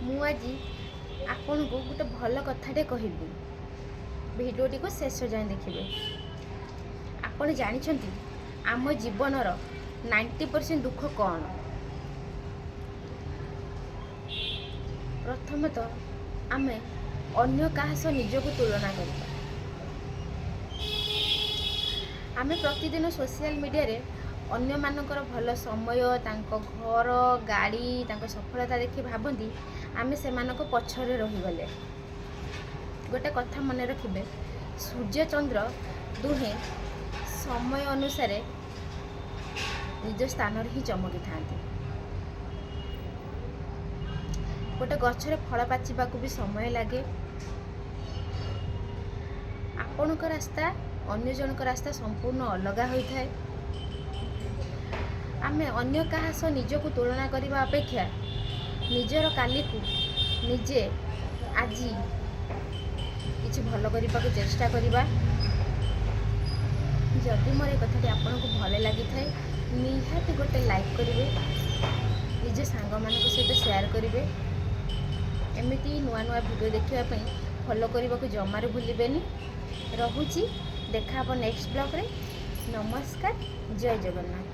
ମୁଁ ଆଜି ଆପଣଙ୍କୁ ଗୋଟେ ଭଲ କଥାଟେ କହିବି। ଭିଡ଼ିଓଟିକୁ ଶେଷ ଯାଏଁ ଦେଖିବେ। ଆପଣ ଜାଣିଛନ୍ତି ଆମ ଜୀବନର 90% ଦୁଃଖ କ'ଣ? ପ୍ରଥମତଃ ଆମେ ଅନ୍ୟ କାହା ସହ ନିଜକୁ ତୁଳନା କରିବା। ଆମେ ପ୍ରତିଦିନ ସୋସିଆଲ ମିଡ଼ିଆରେ ଅନ୍ୟମାନଙ୍କର ଭଲ ସମୟ, ତାଙ୍କ ଘର, ଗାଡ଼ି, ତାଙ୍କ ସଫଳତା ଦେଖି ଭାବନ୍ତି ଆମେ ସେମାନଙ୍କ ପଛରେ ରହିଗଲେ। ଗୋଟେ କଥା ମନେ ରଖିବେ, ସୂର୍ଯ୍ୟ ଚନ୍ଦ୍ର ଦୁହେଁ ସମୟ ଅନୁସାରେ ନିଜ ସ୍ଥାନରେ ହିଁ ଚମକିଥାନ୍ତି। ଗୋଟେ ଗଛରେ ଫଳ ପାଚିବାକୁ ବି ସମୟ ଲାଗେ। ଆପଣଙ୍କ ରାସ୍ତା ଅନ୍ୟ ଜଣଙ୍କ ରାସ୍ତା ସମ୍ପୂର୍ଣ୍ଣ ଅଲଗା ହୋଇଥାଏ। ଆମେ ଅନ୍ୟ କାହା ସହ ନିଜକୁ ତୁଳନା କରିବା ଅପେକ୍ଷା ନିଜର କାଲିକୁ ନିଜେ ଆଜି କିଛି ଭଲ କରିବାକୁ ଚେଷ୍ଟା କରିବା। ଯଦି ମୋର ଏ କଥାଟି ଆପଣଙ୍କୁ ଭଲ ଲାଗିଥାଏ, ନିହାତି ଗୋଟେ ଲାଇକ୍ କରିବେ, ନିଜ ସାଙ୍ଗମାନଙ୍କ ସହିତ ସେୟାର କରିବେ। ଏମିତି ନୂଆ ନୂଆ ଭିଡ଼ିଓ ଦେଖିବା ପାଇଁ ଫଲୋ କରିବାକୁ ଜମାରୁ ଭୁଲିବେନି। ରହୁଛି, ଦେଖା ହେବ ନେକ୍ସଟ ବ୍ଲଗ୍ରେ। ନମସ୍କାର, ଜୟ ଜଗନ୍ନାଥ।